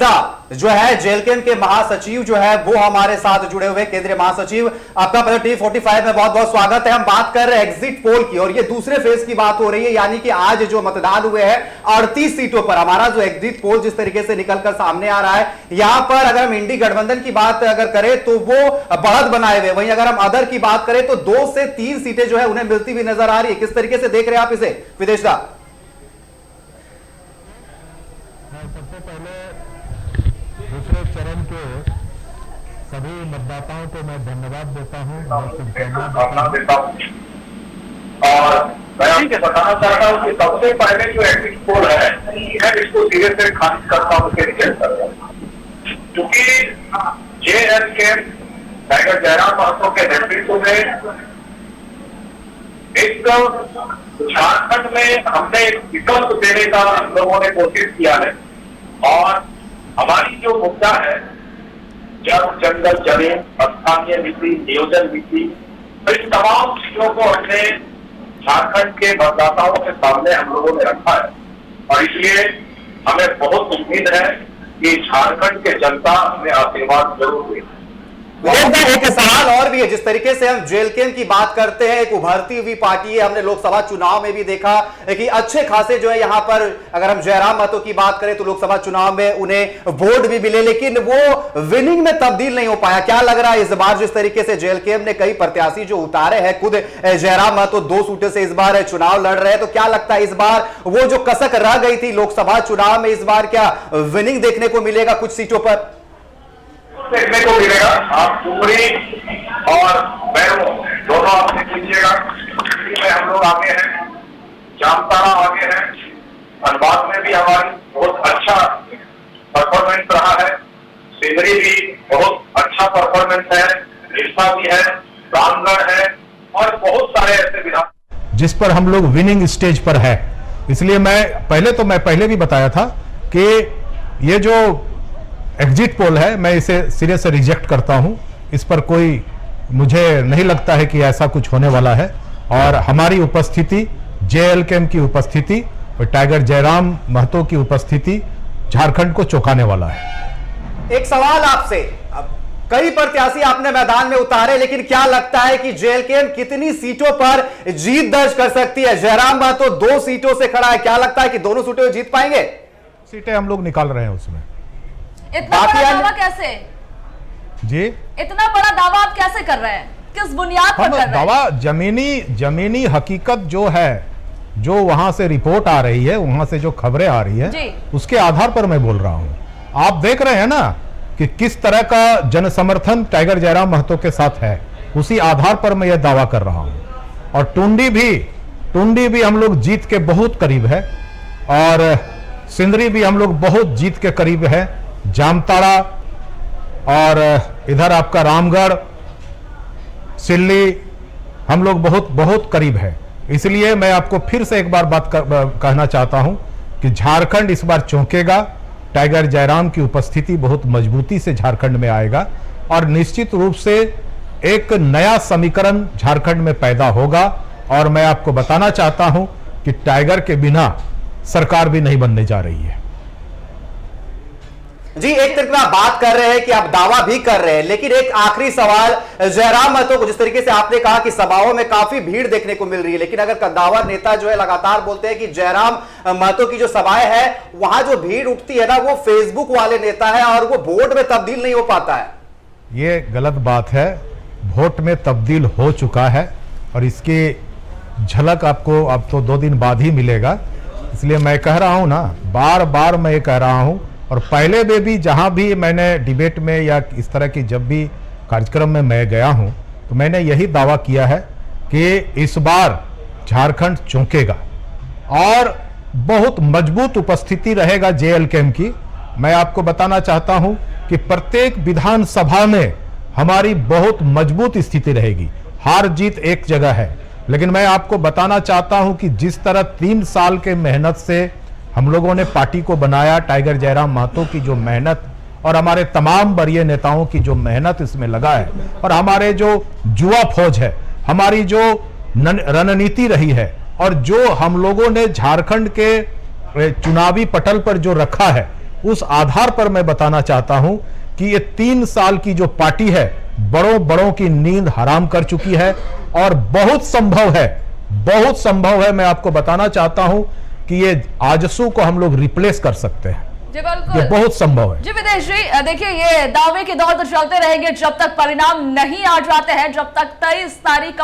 दा जो है जेएलकेएम के महासचिव जो है वो हमारे साथ जुड़े हुए, केंद्रीय महासचिव, आपका पहले T45 में बहुत बहुत स्वागत है। हम बात कर रहे हैं एग्जिट पोल की और ये दूसरे फेज की बात हो रही है, यानी कि आज जो मतदान हुए हैं 38 सीटों पर हमारा जो एग्जिट पोल जिस तरीके से निकलकर सामने आ रहा है, यहां पर अगर हम इंडी गठबंधन की बात अगर करें तो वो बढ़त बनाए हुए, वहीं अगर हम अदर की बात करें तो 2 से 3 सीटें जो है उन्हें मिलती हुई नजर आ रही है। किस तरीके से देख रहे हैं आप इसे विदेश दा? सबसे पहले दूसरे चरण के सभी मतदाताओं को मैं धन्यवाद देता हूं, शुभकामना देता हूं और मैं आपको बताना चाहता हूं कि सबसे पहले जो एग्जिट पोल है मैं इसको धीरे से खारिज करता हूं, उसके रिजेक्ट करता हूं, क्योंकि जेएलकेएम टाइगर जयराम महतो के नेतृत्व में एक झारखंड में हमने एक विकल्प देने का हम लोगों ने कोशिश किया है और हमारी जो मुद्दा है जब जंगल जमीन, स्थानीय नीति, नियोजन नीति, तो इन तमाम चीजों को हमने झारखंड के मतदाताओं के सामने हम लोगों ने रखा है और इसलिए हमें बहुत उम्मीद है कि झारखंड के जनता हमें आशीर्वाद जरूर देगी। एक सवाल और भी है, जिस तरीके से हम जेएलकेएम की बात करते हैं, एक उभरती हुई पार्टी है, हमने लोकसभा चुनाव में भी देखा कि अच्छे खासे जो है यहां पर अगर हम जयराम महतो की बात करें तो लोकसभा चुनाव में उन्हें वोट भी मिले, लेकिन वो विनिंग में तब्दील नहीं हो पाया। क्या लग रहा है इस बार जिस तरीके से जेएलकेएम ने कई प्रत्याशी जो उतारे हैं, खुद जयराम महतो 2 सीटों से इस बार चुनाव लड़ रहे हैं, तो क्या लगता है इस बार वो जो कसक रह गई थी लोकसभा चुनाव में, इस बार क्या विनिंग देखने को मिलेगा कुछ सीटों पर? देखने को मिलेगा। आप डुमरी और बैरो दोनों आप देख लीजिएगा, हम लोग आगे हैं, जामताड़ा आगे हैं, धनबाद में भी हमारी बहुत अच्छा परफॉर्मेंस रहा है, सिंदरी भी बहुत अच्छा परफॉर्मेंस है, रिश्ता भी है, रामगढ़ है और बहुत सारे ऐसे विधान जिस पर हम लोग विनिंग स्टेज पर है। इसलिए मैं पहले भी बताया था कि ये जो एग्जिट पोल है मैं इसे सिरे से रिजेक्ट करता हूं, इस पर कोई मुझे नहीं लगता है कि ऐसा कुछ होने वाला है और हमारी उपस्थिति, जेएलकेएम की उपस्थिति और टाइगर जयराम महतो की उपस्थिति झारखंड को चौंकाने वाला है। एक सवाल आपसे, कई प्रत्याशी आपने मैदान में उतारे, लेकिन क्या लगता है कि जेएलकेएम कितनी सीटों पर जीत दर्ज कर सकती है? जयराम महतो 2 सीटों से खड़ा है, क्या लगता है कि दोनों सीटों में जीत पाएंगे? सीटें हम लोग निकाल रहे हैं उसमें। इतना बड़ा दावा कैसे जी? इतना बड़ा दावा आप कैसे कर रहे हैं, किस बुनियाद पर कर रहे हैं? दावा जमीनी हकीकत जो है, जो वहां से रिपोर्ट आ रही है, वहां से जो खबरें आ रही है, उसके आधार पर मैं बोल रहा हूं। आप देख रहे हैं ना कि किस तरह का जन समर्थन टाइगर जयराम महतो के साथ है, उसी आधार पर मैं यह दावा कर रहा हूं। और टुंडी भी हम लोग जीत के बहुत करीब है और सिंदरी भी हम लोग बहुत जीत के करीब है, जामताड़ा और इधर आपका रामगढ़, सिल्ली हम लोग बहुत करीब है। इसलिए मैं आपको फिर से एक बार कहना चाहता हूं कि झारखंड इस बार चौंकेगा, टाइगर जयराम की उपस्थिति बहुत मजबूती से झारखंड में आएगा और निश्चित रूप से एक नया समीकरण झारखंड में पैदा होगा। और मैं आपको बताना चाहता हूं कि टाइगर के बिना सरकार भी नहीं बनने जा रही है। जी, एक तरफ आप बात कर रहे हैं कि आप दावा भी कर रहे हैं, लेकिन एक आखिरी सवाल, जयराम महतो को जिस तरीके से आपने कहा कि सभाओं में काफी भीड़ देखने को मिल रही है, लेकिन अगर कद्दावर नेता जो है लगातार बोलते हैं कि जयराम महतो की जो सभाएं है वहां जो भीड़ उठती है ना वो फेसबुक वाले नेता है और वो वोट में तब्दील नहीं हो पाता है। ये गलत बात है, वोट में तब्दील हो चुका है और इसकी झलक आपको अब तो 2 दिन बाद ही मिलेगा। इसलिए मैं कह रहा हूं ना, बार मैं कह रहा हूं, और पहले में भी जहां भी मैंने डिबेट में या इस तरह की जब भी कार्यक्रम में मैं गया हूं तो मैंने यही दावा किया है कि इस बार झारखंड चौंकेगा और बहुत मजबूत उपस्थिति रहेगा जेएलकेएम की। मैं आपको बताना चाहता हूं कि प्रत्येक विधानसभा में हमारी बहुत मजबूत स्थिति रहेगी। हार जीत एक जगह है, लेकिन मैं आपको बताना चाहता हूं कि जिस तरह 3 साल के मेहनत से हम लोगों ने पार्टी को बनाया, टाइगर जयराम महतो की जो मेहनत और हमारे तमाम वरीय नेताओं की जो मेहनत इसमें लगा है और हमारे जो युवा फौज है, हमारी जो रणनीति रही है और जो हम लोगों ने झारखंड के चुनावी पटल पर जो रखा है, उस आधार पर मैं बताना चाहता हूं कि ये 3 साल की जो पार्टी है बड़ों बड़ों की नींद हराम कर चुकी है और बहुत संभव है, मैं आपको बताना चाहता हूं कि ये आजसू को हम लोग रिप्लेस कर सकते हैं। जी ये बिल्कुल, बहुत संभव है। जी विदेश जी, देखिए ये दावे के दौर तो चलते रहेंगे जब तक परिणाम नहीं आ जाते हैं, जब तक 23 तारीख का